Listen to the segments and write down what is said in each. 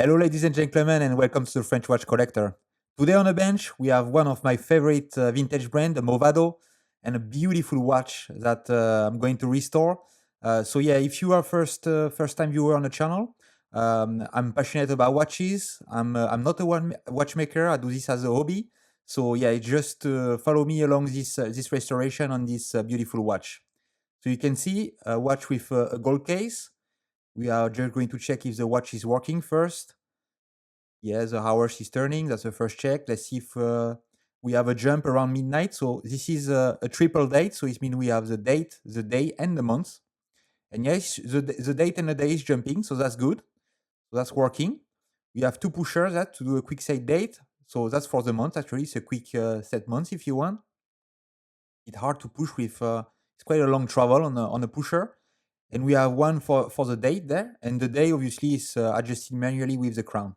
Hello, ladies and gentlemen, and welcome to the French Watch Collector. Today on the bench, we have one of my favorite vintage brand, the Movado, and a beautiful watch that I'm going to restore. So yeah, if you are first time viewer on the channel, I'm passionate about watches. I'm not a watchmaker. I do this as a hobby. So yeah, just follow me along this restoration on this beautiful watch. So you can see a watch with a gold case. We are just going to check if the watch is working first. Yeah, the hours is turning. That's the first check. Let's see if we have a jump around midnight. So this is a triple date. So it means we have the date, the day, and the month. And yes, the date and the day is jumping. So that's good. So that's working. We have two pushers that to do a quick set date. So that's for the month. Actually, it's a quick set month if you want. It's hard to push with. It's quite a long travel on a pusher. And we have one for the date there. And the day obviously is adjusted manually with the crown.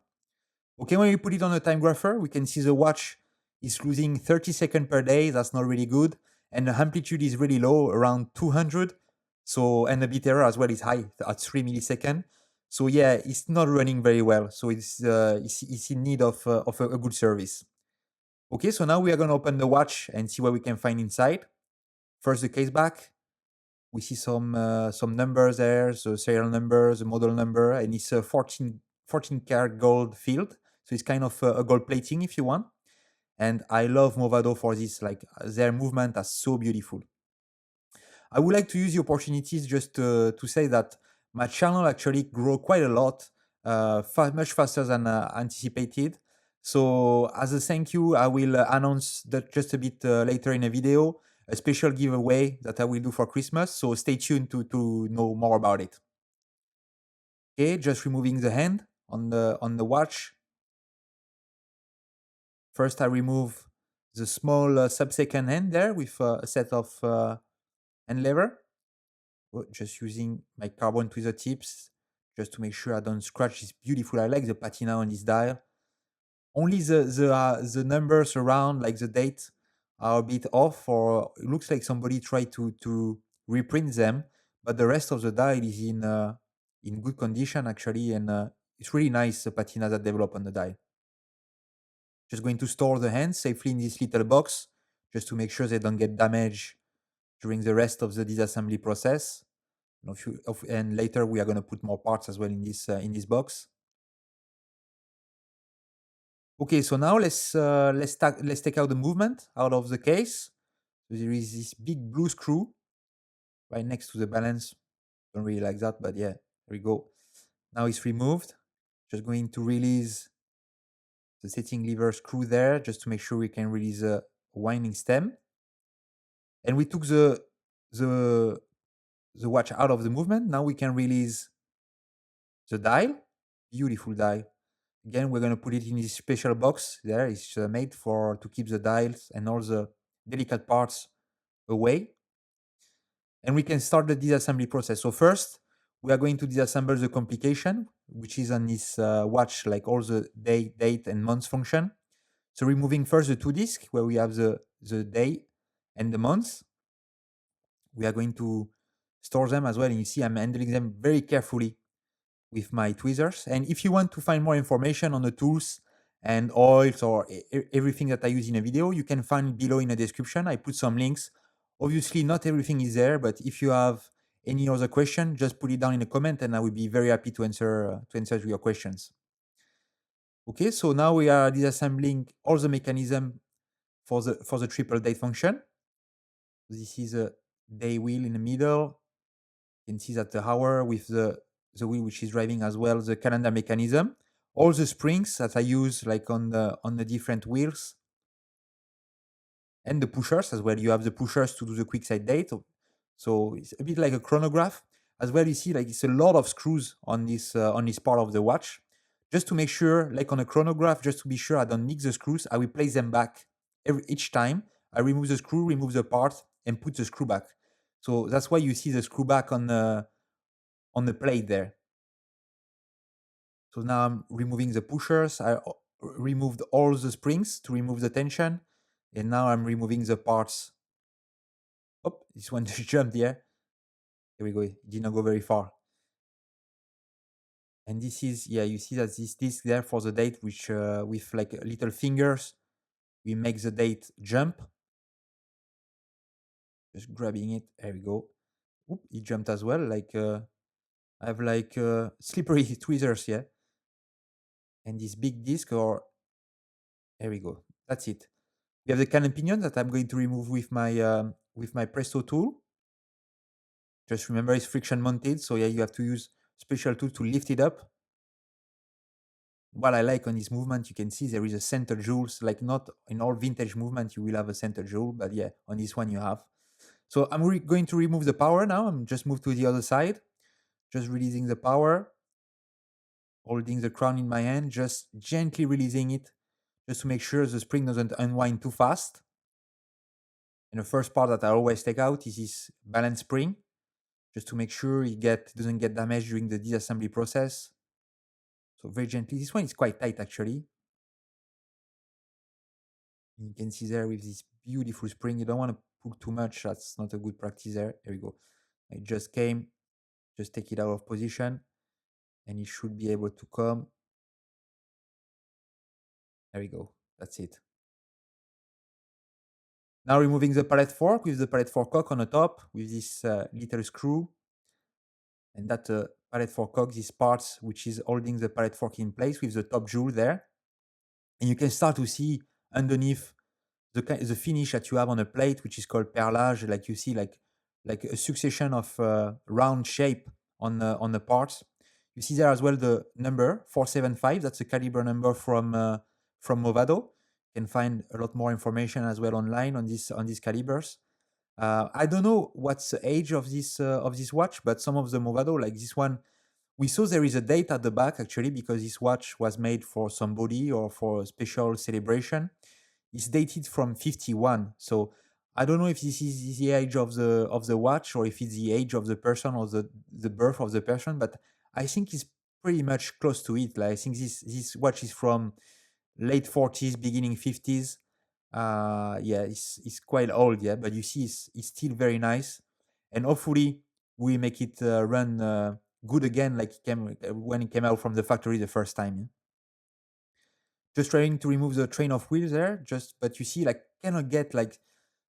Okay, when we put it on a time grapher, we can see the watch is losing 30 seconds per day. That's not really good. And the amplitude is really low, around 200. So, and the bit error as well is high at 3 milliseconds. So yeah, it's not running very well. So it's in need of a good service. Okay, so now we are going to open the watch and see what we can find inside. First, the case back. We see some numbers there, the serial number, the model number, and it's a 14 karat gold field. So it's kind of a gold plating if you want. And I love Movado for this, like their movement are so beautiful. I would like to use the opportunities just to say that my channel actually grew quite a lot, much faster than anticipated. So as a thank you, I will announce that just a bit later in a video, a special giveaway that I will do for Christmas. So stay tuned to know more about it. Okay, just removing the hand on the watch. First, I remove the small sub-second hand there with a set of hand lever. Just using my carbon tweezer tips just to make sure I don't scratch this beautiful. I like the patina on this dial. Only the numbers around, like the date, are a bit off, or it looks like somebody tried to reprint them. But the rest of the dial is in good condition actually, and it's really nice the patina that develop on the dial. Just going to store the hands safely in this little box, just to make sure they don't get damaged during the rest of the disassembly process. And later we are going to put more parts as well in this box. Okay, so now let's take out the movement out of the case. So there is this big blue screw right next to the balance. Don't really like that, but yeah, there we go. Now it's removed. Just going to release the setting lever screw there, just to make sure we can release a winding stem. And we took the the watch out of the movement. Now we can release the dial. Beautiful dial. Again, we're going to put it in this special box there. It's made for to keep the dials and all the delicate parts away. And we can start the disassembly process. So first, we are going to disassemble the complication, which is on this watch, like all the day, date, and month function. So removing first the two discs where we have the day and the month. We are going to store them as well. And you see I'm handling them very carefully with my tweezers. And if you want to find more information on the tools and oils or everything that I use in a video, you can find below in the description. I put some links. Obviously, not everything is there, but if you have any other question, just put it down in the comment and I will be very happy to answer your questions. Okay, so now we are disassembling all the mechanism for the triple date function. This is a day wheel in the middle. You can see that the hour with the wheel which is driving as well the calendar mechanism. All the springs that I use like on the different wheels. And the pushers as well. You have the pushers to do the quick side date. So it's a bit like a chronograph. As well, you see like it's a lot of screws on this part of the watch. Just to make sure, like on a chronograph, just to be sure I don't mix the screws, I will place them back each time. I remove the screw, remove the part, and put the screw back. So that's why you see the screw back on the plate there. So now I'm removing the pushers. I removed all the springs to remove the tension. And now I'm removing the parts. Oh, this one just jumped here. Here we go. It did not go very far. And this is, yeah, you see that this disc there for the date, which with like little fingers, we make the date jump. Just grabbing it. There we go. Oop, it jumped as well. Like I have like slippery tweezers, yeah. And this big disc, or there we go. That's it. We have the cannon pinion that I'm going to remove with my Presto tool. Just remember it's friction mounted, so yeah, you have to use special tool to lift it up. What I like on this movement, you can see there is a center jewels. Like not in all vintage movement you will have a center jewel, but yeah, on this one you have. So I'm going to remove the power now. I'm just move to the other side, just releasing the power, holding the crown in my hand, just gently releasing it, just to make sure the spring doesn't unwind too fast. And the first part that I always take out is this balance spring, just to make sure it doesn't get damaged during the disassembly process. So very gently. This one is quite tight actually. And you can see there with this beautiful spring. You don't want to pull too much. That's not a good practice there. There we go. It just came. Just take it out of position, and it should be able to come. There we go. That's it. Now removing the pallet fork with the pallet fork cock on the top with this little screw. And that pallet fork cock, this parts which is holding the pallet fork in place with the top jewel there. And you can start to see underneath the finish that you have on a plate, which is called perlage. Like you see like a succession of round shape on the parts. You see there as well the number 475. That's a caliber number from Movado. You can find a lot more information as well online on these calibers. I don't know what's the age of this watch, but some of the Movado, like this one, we saw there is a date at the back actually because this watch was made for somebody or for a special celebration. It's dated from 51. So I don't know if this is the age of the watch or if it's the age of the person or the birth of the person, but I think it's pretty much close to it. Like I think this watch is from late 40s, beginning 50s. Yeah, it's quite old, yeah, but you see it's still very nice. And hopefully we make it run good again like it came when it came out from the factory the first time. Yeah? Just trying to remove the train of wheels there, just but you see like cannot get like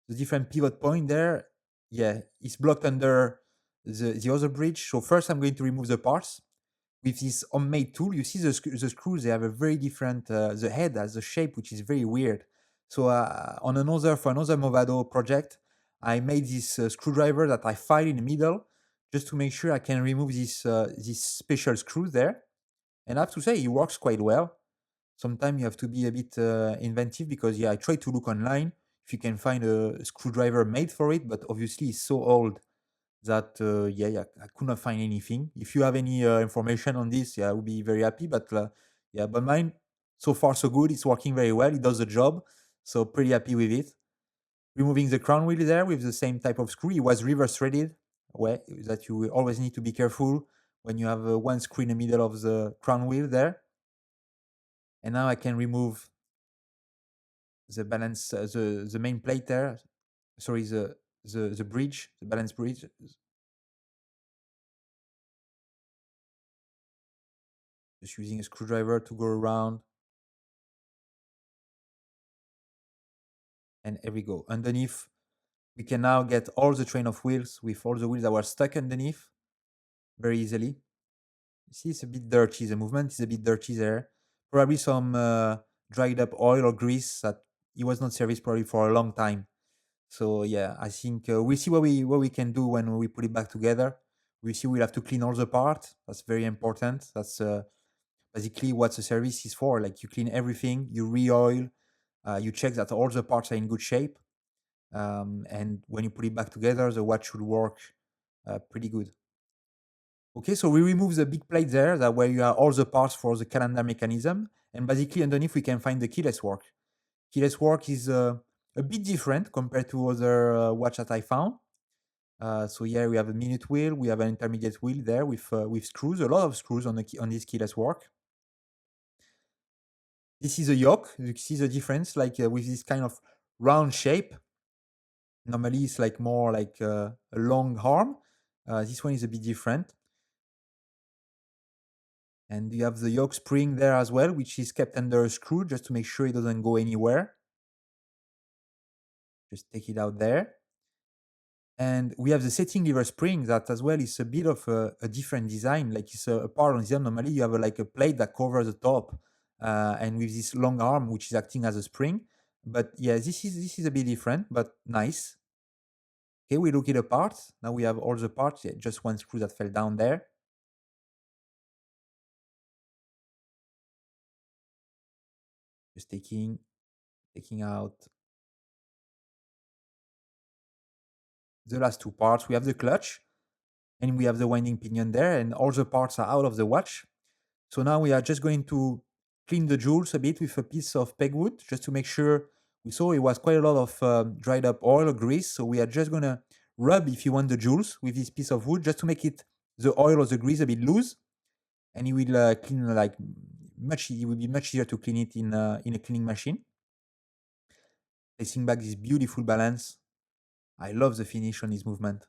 the different pivot point there. Yeah, it's blocked under the other bridge. So first I'm going to remove the parts with this homemade tool. You see the screws, they have a very different, the head has a shape which is very weird. So for another Movado project, I made this screwdriver that I file in the middle just to make sure I can remove this special screw there. And I have to say, it works quite well. Sometimes you have to be a bit inventive because, yeah, I try to look online if you can find a screwdriver made for it, but obviously it's so old that yeah, I could not find anything. If you have any information on this, yeah, I would be very happy. But yeah, but mine so far so good. It's working very well. It does the job, so pretty happy with it. Removing the crown wheel there with the same type of screw. It was reverse threaded. Way that you will always need to be careful when you have one screw in the middle of the crown wheel there. And now I can remove the balance, the main plate there. Sorry, the bridge, the balance bridge. Just using a screwdriver to go around. And here we go. Underneath, we can now get all the train of wheels with all the wheels that were stuck underneath very easily. You see, it's a bit dirty. The movement is a bit dirty there. Probably some dried up oil or grease that it was not serviced probably for a long time. So yeah, I think we'll see what we can do when we put it back together. We see we'll have to clean all the parts. That's very important. That's basically what the service is for. Like you clean everything, you re-oil, you check that all the parts are in good shape. And when you put it back together, the watch should work pretty good. Okay, so we remove the big plate there, that where you have all the parts for the calendar mechanism, and basically underneath we can find the keyless work. Keyless work is a bit different compared to other watch that I found. So yeah, we have a minute wheel, we have an intermediate wheel there with screws, a lot of screws on on this keyless work. This is a yoke. You see the difference, like with this kind of round shape. Normally, it's like more like a long arm. This one is a bit different. And you have the yoke spring there as well, which is kept under a screw just to make sure it doesn't go anywhere. Just take it out there. And we have the setting lever spring that as well is a bit of a different design. Like it's a part on the end. Normally you have like a plate that covers the top, and with this long arm which is acting as a spring. But yeah, this is a bit different, but nice. Okay, we look at the parts. Now we have all the parts. Yeah, just one screw that fell down there. Just taking out the last two parts. We have the clutch and we have the winding pinion there, and all the parts are out of the watch. So now we are just going to clean the jewels a bit with a piece of pegwood just to make sure. We saw it was quite a lot of dried up oil or grease. So we are just going to rub, if you want, the jewels with this piece of wood just to make it, the oil or the grease, a bit loose. And it will clean like much, it will be much easier to clean it in a cleaning machine. Placing back this beautiful balance. I love the finish on his movement.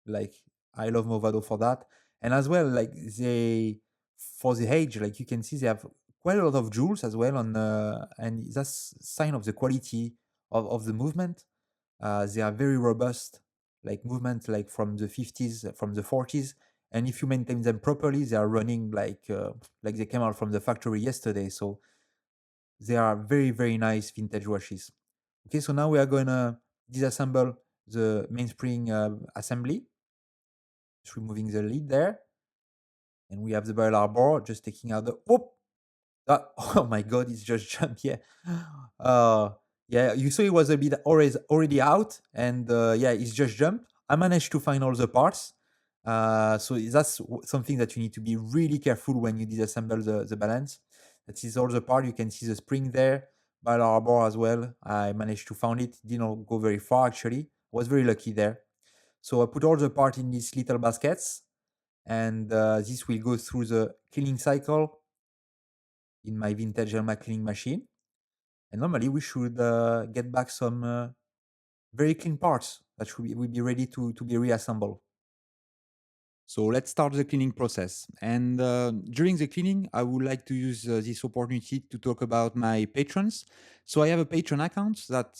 Like I love Movado for that. And as well, like they, for the age, like you can see, they have quite a lot of jewels as well on, and that's sign of the quality of the movement. They are very robust, like movement, like from the 50s, from the 40s. And if you maintain them properly, they are running like they came out from the factory yesterday. So they are very, very nice vintage watches. Okay, so now we are going to disassemble the mainspring assembly. Just removing the lid there. And we have the barrel arbor, just taking out the, whoop, that, oh my god, it's just jumped, yeah. Uh, yeah, you saw it was a bit already out, and yeah, it's just jumped. I managed to find all the parts. So that's something that you need to be really careful when you disassemble the balance. That is all the part. You can see the spring there, barrel arbor as well. I managed to find it. Didn't go very far actually. Was very lucky there. So I put all the part in these little baskets, and this will go through the cleaning cycle in my vintage Elma cleaning machine. And normally we should get back some very clean parts that will be ready to be reassembled. So let's start the cleaning process. And during the cleaning, I would like to use this opportunity to talk about my patrons. So I have a patron account that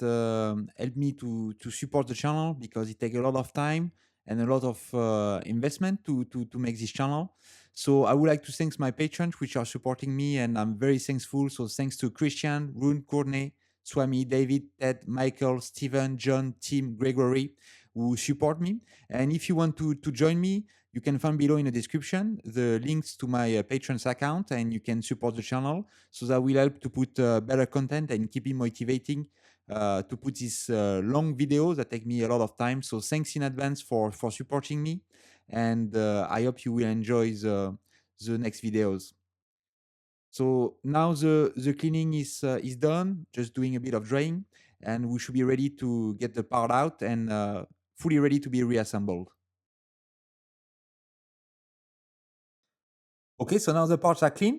helped me to support the channel because it takes a lot of time and a lot of investment to make this channel. So I would like to thank my patrons which are supporting me, and I'm very thankful. So thanks to Christian, Rune, Courtney, Swami, David, Ted, Michael, Stephen, John, Tim, Gregory, who support me. And if you want to join me, you can find below in the description the links to my patrons account, and you can support the channel. So that will help to put better content and keep me motivating to put these long videos that take me a lot of time. So thanks in advance for supporting me, and I hope you will enjoy the next videos. So now the cleaning is done, just doing a bit of drying, and we should be ready to get the part out and fully ready to be reassembled. Okay, so now the parts are clean.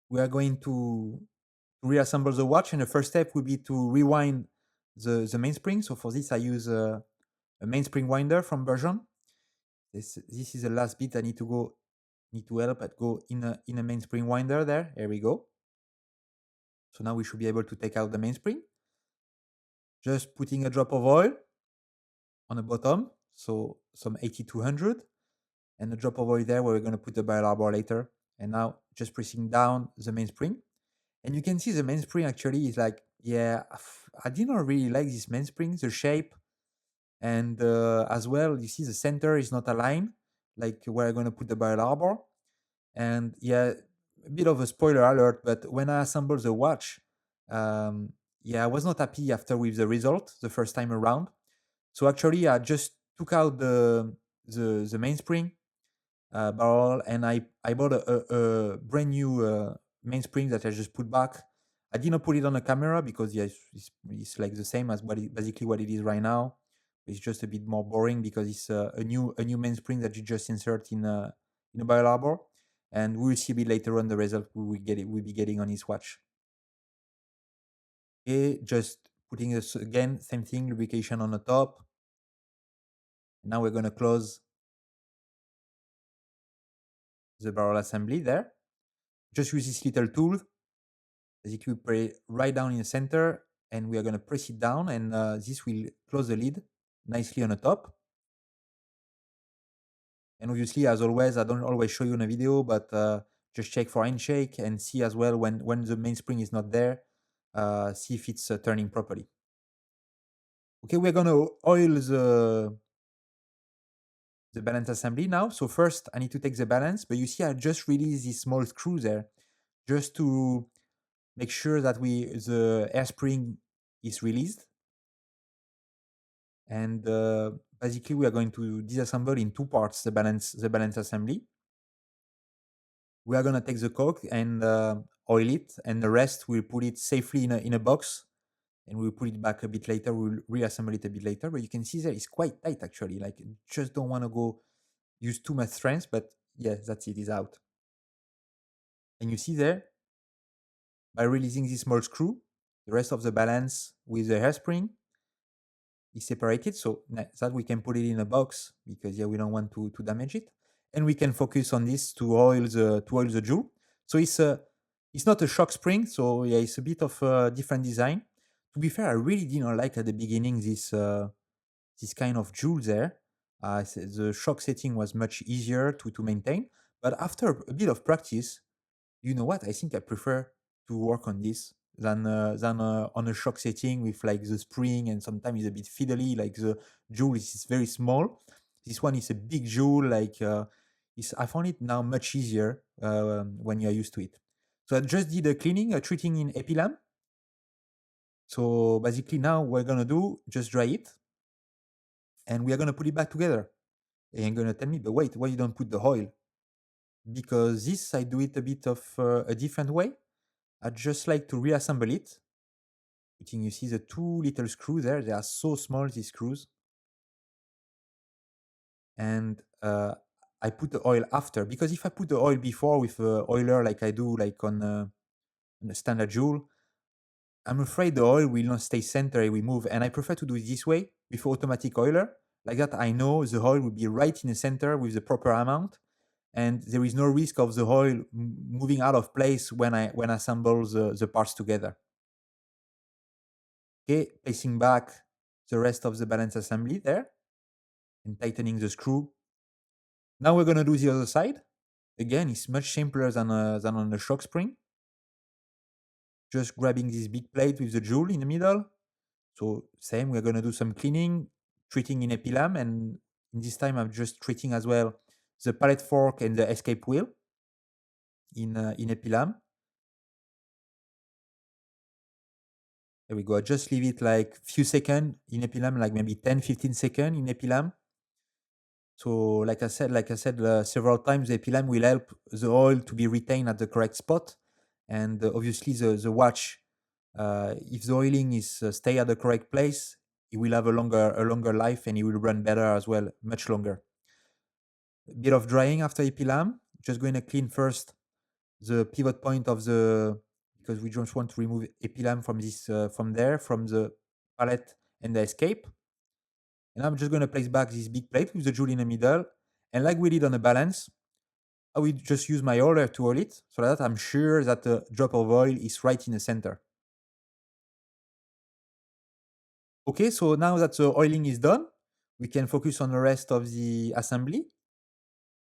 We are going to reassemble the watch, and the first step will be to rewind the mainspring. So for this, I use a mainspring winder from Bergeon. This is the last bit I need to help and go in a mainspring winder there. There we go. So now we should be able to take out the mainspring. Just putting a drop of oil on the bottom, so some 8200, and a drop of oil there where we're going to put the barrel arbor later. And now just pressing down the mainspring. And you can see the mainspring actually is like, yeah, I did not really like this mainspring, the shape. And as well, you see the center is not aligned, like where I'm going to put the barrel arbor. And yeah, a bit of a spoiler alert, but when I assembled the watch, yeah, I was not happy after with the result the first time around. So actually, I just took out the mainspring barrel, and I bought a brand new mainspring that I just put back. I did not put it on the camera because yeah, it's like the same as basically what it is right now. It's just a bit more boring because it's a new mainspring that you just insert in a barrel arbor, and we will see a bit later on the result we'll be getting on his watch. Okay, just putting this again, same thing, lubrication on the top. Now we're gonna close the barrel assembly there. Just use this little tool. Basically, we put it right down in the center, and we are going to press it down, and this will close the lid nicely on the top. And obviously, as always, I don't always show you in a video, but just check for handshake and see as well when the mainspring is not there, see if it's turning properly. Okay, we're going to oil the balance assembly now. So first, I need to take the balance, but you see I just released this small screw there just to make sure that the air spring is released. And basically, we are going to disassemble in two parts the balance assembly. We are going to take the coke and oil it, and the rest we'll put it safely in a box, and we'll put it back a bit later. We'll reassemble it a bit later, but you can see there it's quite tight actually. Like, just don't want to go use too much strength, but yeah, that's it, is out. And you see there, by releasing this small screw, the rest of the balance with the hairspring is separated, so that we can put it in a box because yeah, we don't want to damage it, and we can focus on this to oil the jewel. So it's not a shock spring, so yeah, it's a bit of a different design. To be fair, I really didn't like at the beginning this kind of jewel there. The shock setting was much easier to maintain, but after a bit of practice, you know what? I think I prefer to work on this than on a shock setting with like the spring, and sometimes it's a bit fiddly. Like the jewel is very small. This one is a big jewel. Like I found it now much easier when you are used to it. So I just did a cleaning, a treating in epilam. So basically now we're gonna do just dry it, and we are gonna put it back together. And you're gonna tell me, but wait, why you don't put the oil? Because this I do it a bit of a different way. I just like to reassemble it. You see the two little screws there, they are so small, these screws. And I put the oil after, because if I put the oil before with a oiler like I do like on a standard jewel, I'm afraid the oil will not stay centered, it will move. And I prefer to do it this way with automatic oiler. Like that, I know the oil will be right in the center with the proper amount, and there is no risk of the oil moving out of place when I assemble the parts together. Okay, placing back the rest of the balance assembly there and tightening the screw. Now we're going to do the other side. Again, it's much simpler than on the shock spring. Just grabbing this big plate with the jewel in the middle. So same, we're going to do some cleaning, treating in epilam, and in this time I'm just treating as well the palette fork and the escape wheel in epilam. There we go. I just leave it like few seconds in epilam, like maybe 10-15 seconds in epilam. So like I said several times, the epilam will help the oil to be retained at the correct spot, and obviously the watch, if the oiling is stay at the correct place, it will have a longer life, and it will run better as well, much longer. A bit of drying after epilam. Just going to clean first the pivot point of because we just want to remove epilam from from the palette and the escape. And I'm just going to place back this big plate with the jewel in the middle. And like we did on the balance, I will just use my oiler to oil it so that I'm sure that the drop of oil is right in the center. Okay, so now that the oiling is done, we can focus on the rest of the assembly.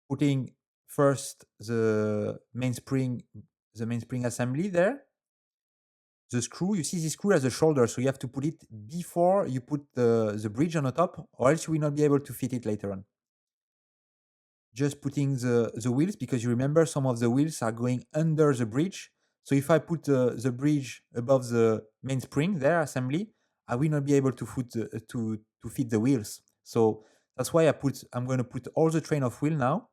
Putting first the mainspring assembly there. The screw, you see the screw has a shoulder, so you have to put it before you put the bridge on the top, or else you will not be able to fit it later on. Just putting the wheels, because you remember some of the wheels are going under the bridge. So if I put the bridge above the mainspring there assembly, I will not be able to fit the wheels. So that's why I'm going to put all the train of wheel now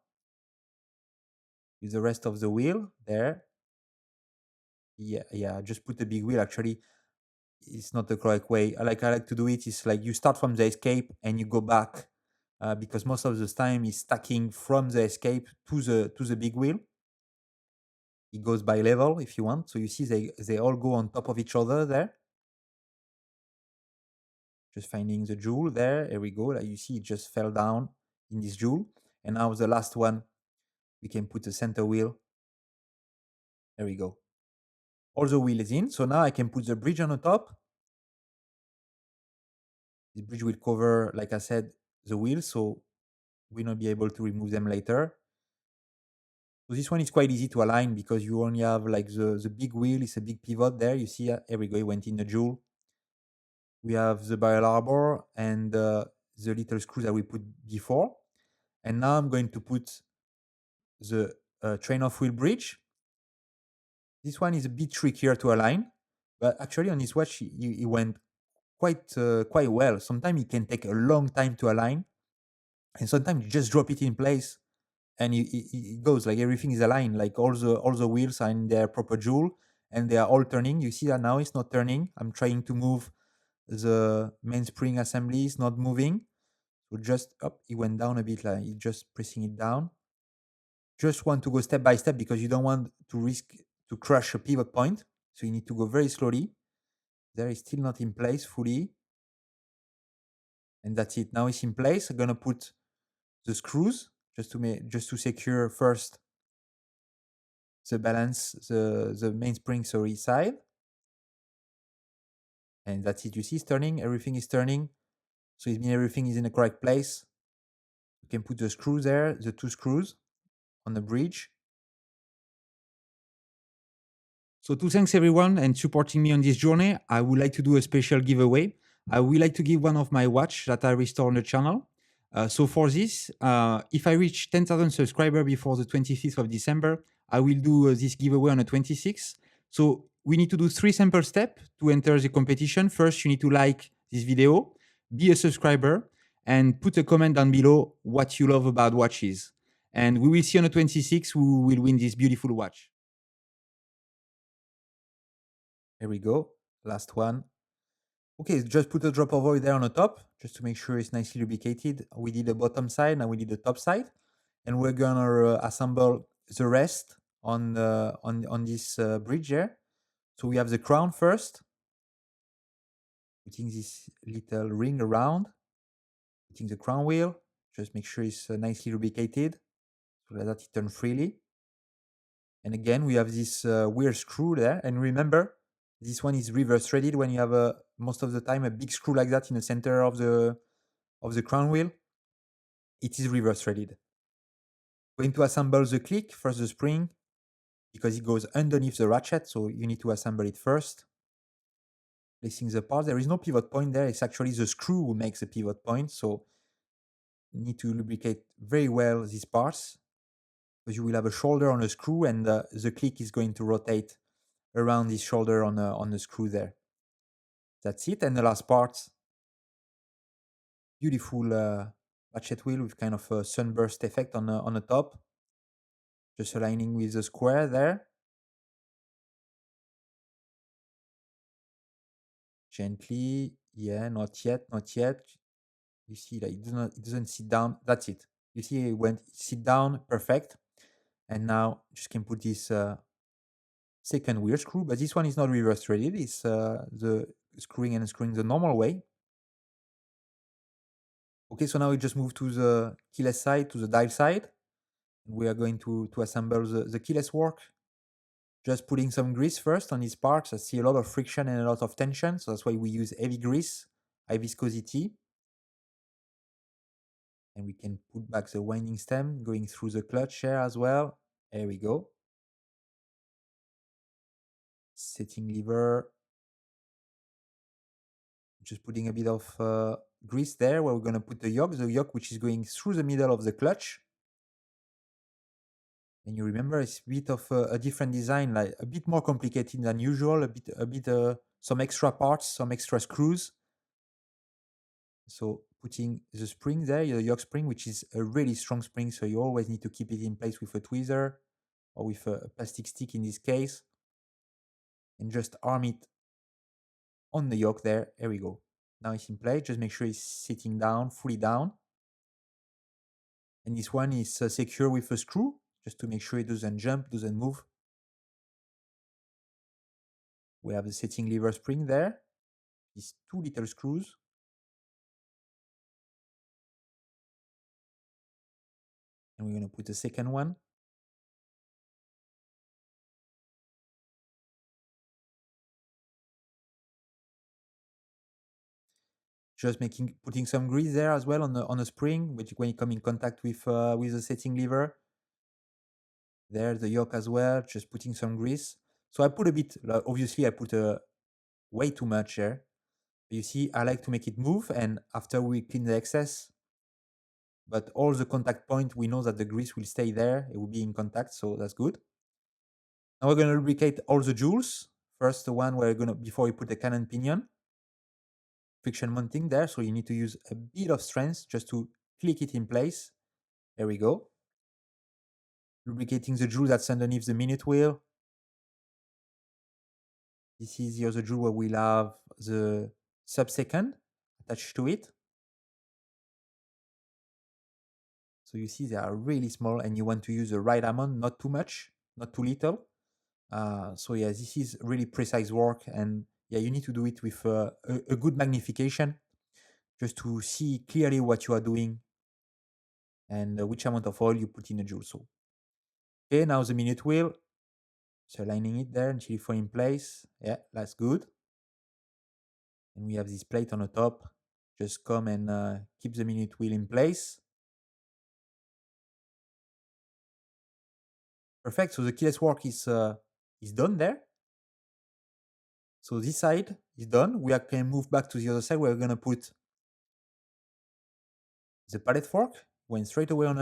with the rest of the wheel there. Yeah, just put the big wheel. Actually, it's not the correct way. I like to do it. It's like you start from the escape and you go back, because most of the time is stacking from the escape to the big wheel. It goes by level if you want. So you see they all go on top of each other there. Just finding the jewel there. Here we go. Like you see, it just fell down in this jewel. And now the last one, we can put the center wheel There we go. All the wheel is in. So now I can put the bridge on the top. The bridge will cover, like I said, the wheel, so we'll not be able to remove them later. So this one is quite easy to align because you only have like the big wheel, it's a big pivot there. You see, here we go, it went in the jewel. We have the barrel arbor and the little screws that we put before. And now I'm going to put the train of wheel bridge. This one is a bit trickier to align, but actually on this watch, it went quite well. Sometimes it can take a long time to align, and sometimes you just drop it in place and it goes like everything is aligned, like all the wheels are in their proper jewel and they are all turning. You see that now it's not turning. I'm trying to move the mainspring assembly, it's not moving. So just up, it went down a bit, like it just pressing it down. Just want to go step by step because you don't want to risk to crush a pivot point. So you need to go very slowly. There is still not in place fully. And that's it. Now it's in place. I'm gonna put the screws just to secure first the balance, the mainspring, sorry, side. And that's it. You see it's turning, everything is turning. So it means everything is in the correct place. You can put the screws there, the two screws on the bridge. So to thanks everyone and supporting me on this journey, I would like to do a special giveaway. I would like to give one of my watch that I restore on the channel. So for this, if I reach 10,000 subscribers before the 25th of December, I will do this giveaway on the 26th. So we need to do 3 simple steps to enter the competition. First, you need to like this video, be a subscriber, and put a comment down below what you love about watches. And we will see on the 26th who will win this beautiful watch. Here we go. Last one. Okay, just put a drop of oil there on the top, just to make sure it's nicely lubricated. We did the bottom side, now we did the top side. And we're gonna assemble the rest on this bridge here. So we have the crown first. Putting this little ring around. Putting the crown wheel. Just make sure it's nicely lubricated, so that it turns freely. And again, we have this weird screw there. And remember, this one is reverse threaded when you have most of the time a big screw like that in the center of the crown wheel. It is reverse threaded. Going to assemble the click, first the spring, because it goes underneath the ratchet, so you need to assemble it first. Placing the parts. There is no pivot point there, it's actually the screw who makes the pivot point, so you need to lubricate very well these parts, because you will have a shoulder on a screw and the click is going to rotate around this shoulder on the screw there. That's it. And the last part, beautiful ratchet wheel with kind of a sunburst effect on the top. Just aligning with the square there. Gently, yeah, not yet, not yet. You see that it doesn't sit down. That's it. You see it went sit down, perfect. And now just can put this second wheel screw, but this one is not reverse threaded. It's the screwing and unscrewing the normal way. Okay, so now we just move to the keyless side, to the dial side. We are going to assemble the keyless work. Just putting some grease first on these parts. I see a lot of friction and a lot of tension, so that's why we use heavy grease, high viscosity. And we can put back the winding stem, going through the clutch here as well. There we go. Setting lever. Just putting a bit of grease there where we're going to put the yoke which is going through the middle of the clutch. And you remember it's a bit of a different design, like a bit more complicated than usual, some extra parts, some extra screws. So putting the spring there, the yoke spring, which is a really strong spring, so you always need to keep it in place with a tweezer or with a plastic stick in this case. And just arm it on the yoke there. There we go. Now it's in place. Just make sure it's sitting down, fully down. And this one is secure with a screw, just to make sure it doesn't jump, doesn't move. We have the setting lever spring there. These 2 little screws. And we're going to put a second one. just putting some grease there as well on the spring, which when you come in contact with the setting lever. There, the yoke as well, just putting some grease. So I put a bit, obviously I put way too much there. You see, I like to make it move, and after we clean the excess, but all the contact point, we know that the grease will stay there, it will be in contact, so that's good. Now we're gonna lubricate all the jewels. First, the one before we put the cannon pinion, friction mounting there, so you need to use a bit of strength just to click it in place. There we go. Lubricating the jewel that's underneath the minute wheel. This is the other jewel where we'll have the sub-second attached to it. So you see they are really small, and you want to use the right amount, not too much, not too little. So yeah, this is really precise work, and yeah, you need to do it with a good magnification just to see clearly what you are doing and which amount of oil you put in the jewel. So okay, now the minute wheel, so aligning it there until you fall in place. Yeah, that's good. And we have this plate on the top. Just come and keep the minute wheel in place. Perfect. So the keyless work is done there. So this side is done. We can move back to the other side. We're gonna put the pallet fork. Went straight away on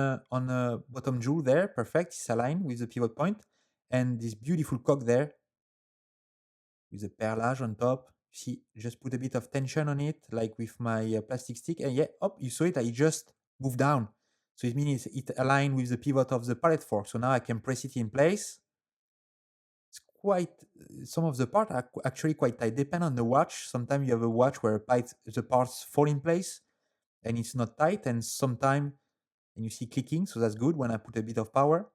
a bottom jewel there. Perfect. It's aligned with the pivot point, and this beautiful cock there with the perlage on top. See, just put a bit of tension on it, like with my plastic stick, and yeah, up, you saw it. I just moved down, so it means it aligned with the pivot of the pallet fork. So now I can press it in place. It's quite, some of the parts are actually quite tight. Depend on the watch. Sometimes you have a watch where the parts fall in place and it's not tight, and sometimes and you see clicking, so that's good when I put a bit of power.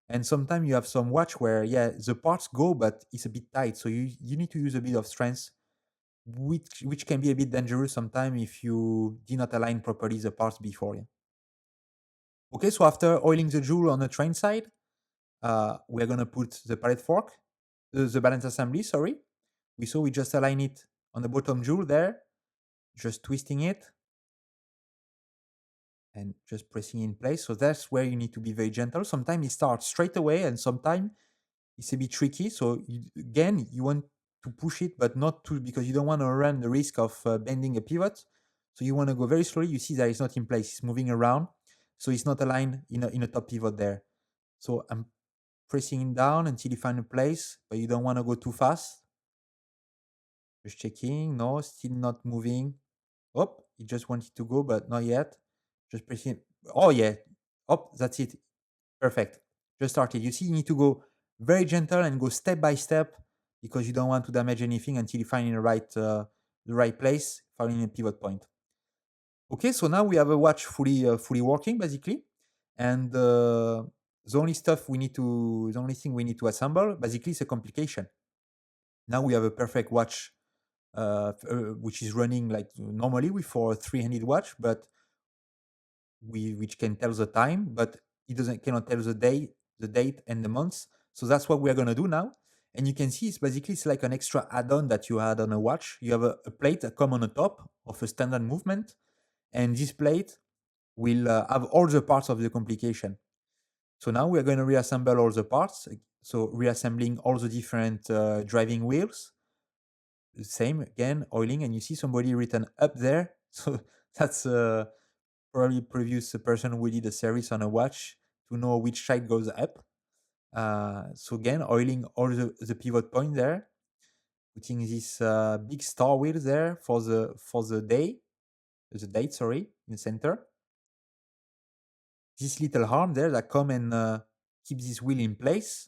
And sometimes you have some watch where yeah, the parts go, but it's a bit tight, so you need to use a bit of strength, which can be a bit dangerous sometimes if you did not align properly the parts before. Yeah. Okay, so after oiling the jewel on the train side, we're gonna put the pallet fork, the balance assembly. Sorry, we just align it on the bottom jewel there, just twisting it and just pressing in place. So that's where you need to be very gentle. Sometimes it starts straight away, and sometimes it's a bit tricky. So again, you want to push it, but not too, because you don't want to run the risk of bending a pivot. So you want to go very slowly. You see that it's not in place; it's moving around, so it's not aligned in a top pivot there. So I'm pressing it down until you find a place, but you don't want to go too fast. Just checking. No, still not moving. Oh, it just wanted to go, but not yet. Just pressing. Oh yeah. Oh, that's it. Perfect. Just started. You see, you need to go very gentle and go step by step, because you don't want to damage anything until you find in the right place, finding a pivot point. Okay, so now we have a watch fully working basically, and the only thing we need to assemble basically is a complication. Now we have a perfect watch, which is running like normally with for 300 watch, but which can tell the time, but it cannot tell the date and the months. So that's what we are gonna do now. And you can see it's like an extra add-on that you had on a watch. You have a plate that come on the top of a standard movement, and this plate will have all the parts of the complication. So now we are going to reassemble all the parts. So reassembling all the different driving wheels. The same again, oiling, and you see somebody written up there. So that's probably previous person who did a service on a watch to know which side goes up. So again, oiling all the pivot point there, putting this big star wheel there for the date, sorry, in the center. This little arm there that come and keep this wheel in place.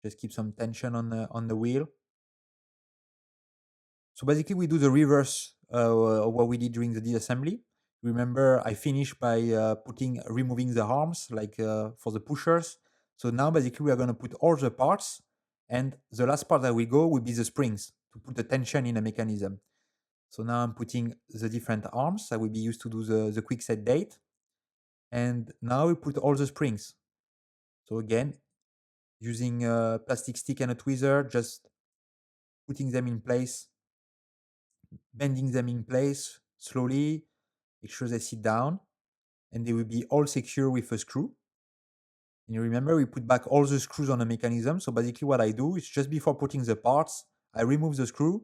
Just keep some tension on the wheel. So basically, we do the reverse of what we did during the disassembly. Remember, I finished by removing the arms, like for the pushers. So now basically we are going to put all the parts, and the last part that will go will be the springs to put the tension in the mechanism. So now I'm putting the different arms that will be used to do the quick set date. And now we put all the springs. So again, using a plastic stick and a tweezer, just putting them in place bending them in place slowly, make sure they sit down, and they will be all secure with a screw. And you remember we put back all the screws on the mechanism. So basically what I do is just before putting the parts, I remove the screw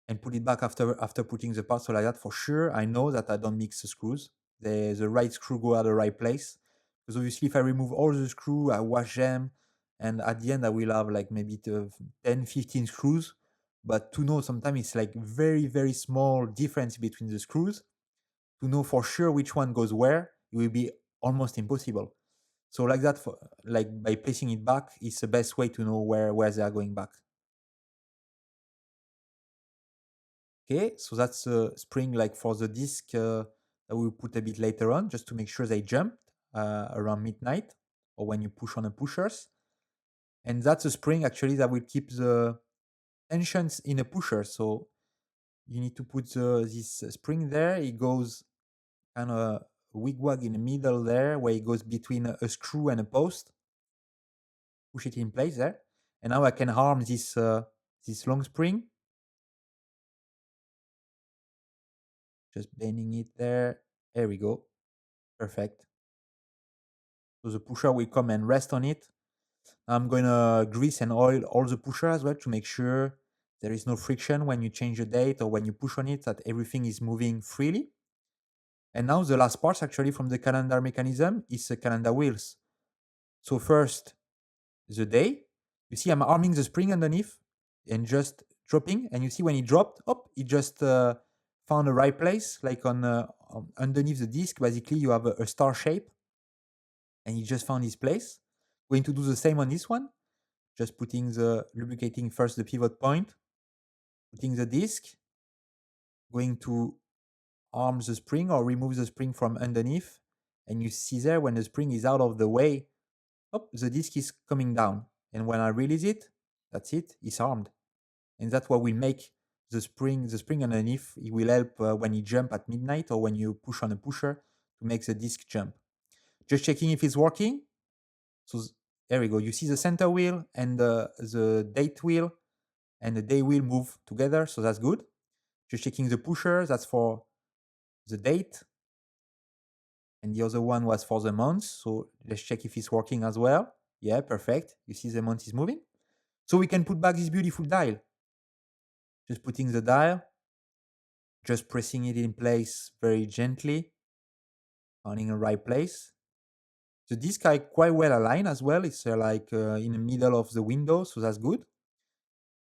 and put it back after putting the parts. So like that, for sure, I know that I don't mix the screws. The right screw go at the right place. Because obviously if I remove all the screw, I wash them, and at the end I will have like maybe 10, 15 screws. But to know, sometimes it's like very, very small difference between the screws. To know for sure which one goes where, it will be almost impossible. So like that, like by placing it back, is the best way to know where they are going back. Okay, so that's a spring like for the disc that we'll put a bit later on, just to make sure they jumped around midnight or when you push on the pushers. And that's a spring actually that will keep the tensions in a pusher. So you need to put this spring there. It goes kind of wigwag in the middle there, where it goes between a screw and a post. Push it in place there, and now I can arm this long spring. Just bending it there. There we go. Perfect. So the pusher will come and rest on it. I'm going to grease and oil all the pusher as well to make sure there is no friction when you change the date or when you push on it, that everything is moving freely. And now the last part actually from the calendar mechanism is the calendar wheels. So first, the day. You see I'm arming the spring underneath and just dropping. And you see when it dropped, it just found the right place, like underneath the disc. Basically, you have a star shape and it just found its place. Going to do the same on this one. Just lubricating first the pivot point, putting the disc, going to arm the spring or remove the spring from underneath. And you see there when the spring is out of the way, the disc is coming down. And when I release it, that's it, it's armed. And that's what will make the spring underneath. It will help when you jump at midnight or when you push on a pusher to make the disc jump. Just checking if it's working. So there we go. You see the center wheel and the date wheel and the day wheel move together. So that's good. Just checking the pusher. That's for the date. And the other one was for the month. So let's check if it's working as well. Yeah, perfect. You see the month is moving. So we can put back this beautiful dial. Just putting the dial, just pressing it in place very gently, finding a right place. The disc are quite well aligned as well. It's in the middle of the window, so that's good.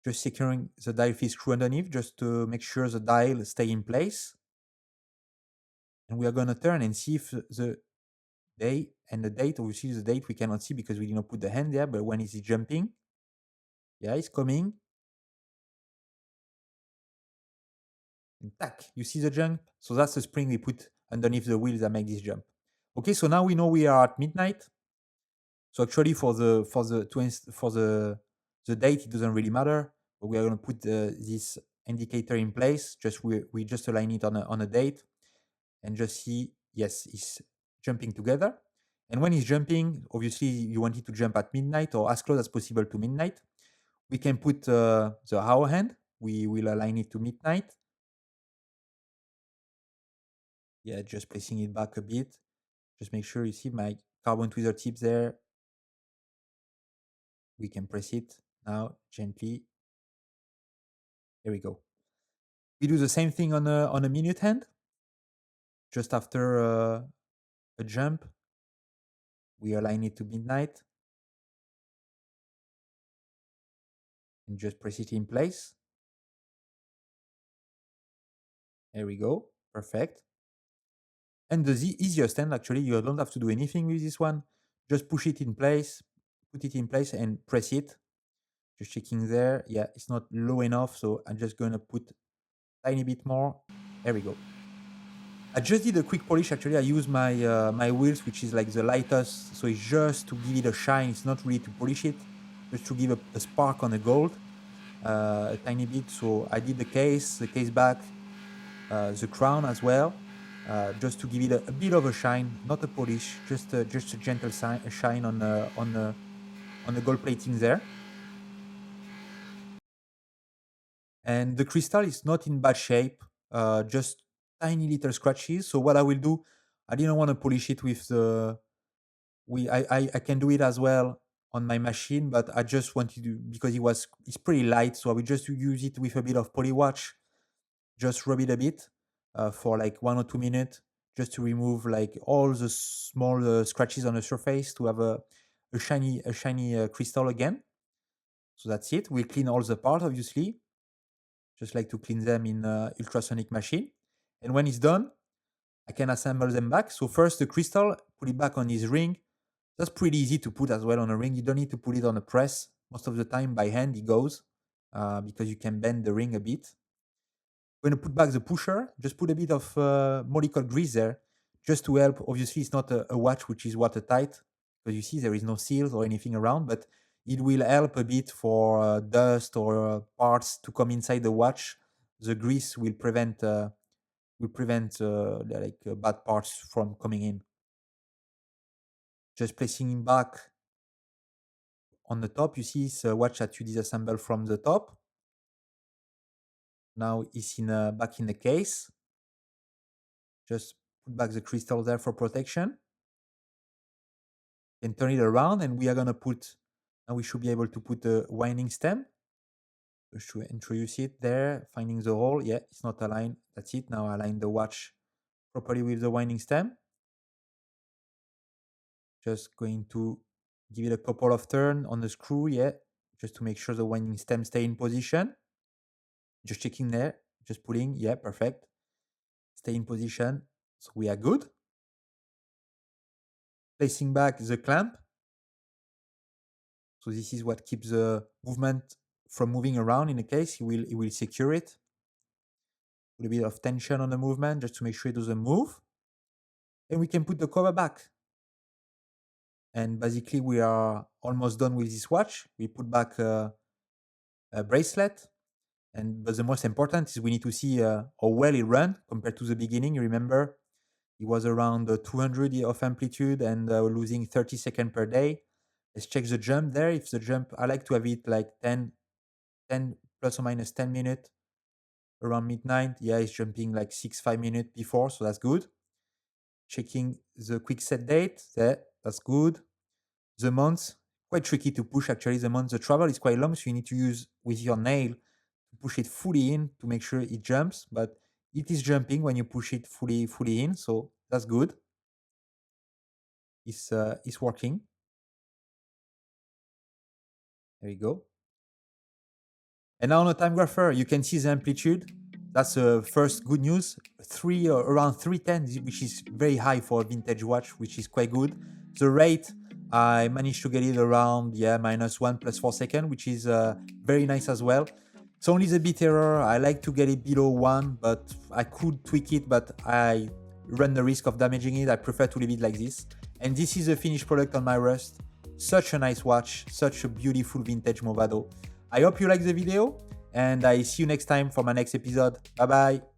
Just securing the dial feed screw underneath just to make sure the dial stay in place. And we are going to turn and see if the day and the date, obviously the date we cannot see because we did not put the hand there, but when is it jumping? Yeah, it's coming. And tack, you see the jump? So that's the spring we put underneath the wheels that make this jump. Okay, so now we know we are at midnight. So actually for the date, it doesn't really matter, but we are going to put this indicator in place. We just align it on a date and just see, yes, it's jumping together. And when it's jumping, obviously you want it to jump at midnight or as close as possible to midnight. We can put the hour hand. We will align it to midnight. Yeah, just placing it back a bit. Just make sure you see my carbon tweezer tips there. We can press it now gently. Here we go. We do the same thing on a minute hand. Just after a jump, we align it to midnight and just press it in place. There we go. Perfect. And the easiest hand, actually, you don't have to do anything with this one. Just push it in place, put it in place and press it. Just checking there. Yeah, it's not low enough, so I'm just going to put a tiny bit more. There we go. I just did a quick polish. Actually, I use my wheels, which is like the lightest, so it's just to give it a shine. It's not really to polish it, just to give a spark on the gold, a tiny bit. So I did the case back, the crown as well, just to give it a bit of a shine, not a polish, just a gentle shine on the gold plating there. And the crystal is not in bad shape, just tiny little scratches. So what I will do, I didn't want to polish it with the I can do it as well on my machine, but I just wanted to, because it's pretty light, so I will just use it with a bit of polywatch, just rub it a bit for like 1 or 2 minutes, just to remove like all the small scratches on the surface, to have a shiny crystal again. So that's it. We'll clean all the parts, obviously, just like to clean them in ultrasonic machine. And when it's done, I can assemble them back. So first the crystal, put it back on his ring. That's pretty easy to put as well on a ring. You don't need to put it on a press. Most of the time by hand it goes, because you can bend the ring a bit. When you put back the pusher, just put a bit of molecule grease there, just to help. Obviously it's not a watch which is watertight, because you see there is no seals or anything around, but it will help a bit for dust or parts to come inside the watch. The grease will prevent bad parts from coming in. Just placing him back on the top. You see it's a watch that you disassemble from the top. Now it's back in the case. Just put back the crystal there for protection. And turn it around, and we are gonna put. Now we should be able to put a winding stem. Just to introduce it there, finding the hole. Yeah, it's not aligned. That's it. Now align the watch properly with the winding stem. Just going to give it a couple of turns on the screw, yeah, just to make sure the winding stem stay in position. Just checking there, just pulling, yeah, perfect. Stay in position, so we are good. Placing back the clamp. So this is what keeps the movement from moving around in the case. It will secure it. Put a bit of tension on the movement just to make sure it doesn't move. And we can put the cover back. And basically we are almost done with this watch. We put back a bracelet. But the most important is we need to see how well it ran compared to the beginning. You remember, it was around 200 of amplitude and losing 30 seconds per day. Let's check the jump there. If the jump, I like to have it like 10 plus or minus 10 minutes around midnight. Yeah, it's jumping like 5 minutes before, so that's good. Checking the quick set date. There, that's good. The months, quite tricky to push actually. The travel is quite long, so you need to use with your nail to push it fully in to make sure it jumps, but it is jumping when you push it fully in, so that's good. It's working. There you go. And now on the time grapher, you can see the amplitude. That's the first good news. Around 310, which is very high for a vintage watch, which is quite good. The rate, I managed to get it around -1 plus 4 seconds, which is very nice as well. It's only the bit error. I like to get it below 1, but I could tweak it, but I run the risk of damaging it. I prefer to leave it like this. And this is the finished product on my wrist. Such a nice watch, such a beautiful vintage Movado. I hope you like the video, and I see you next time for my next episode. Bye bye.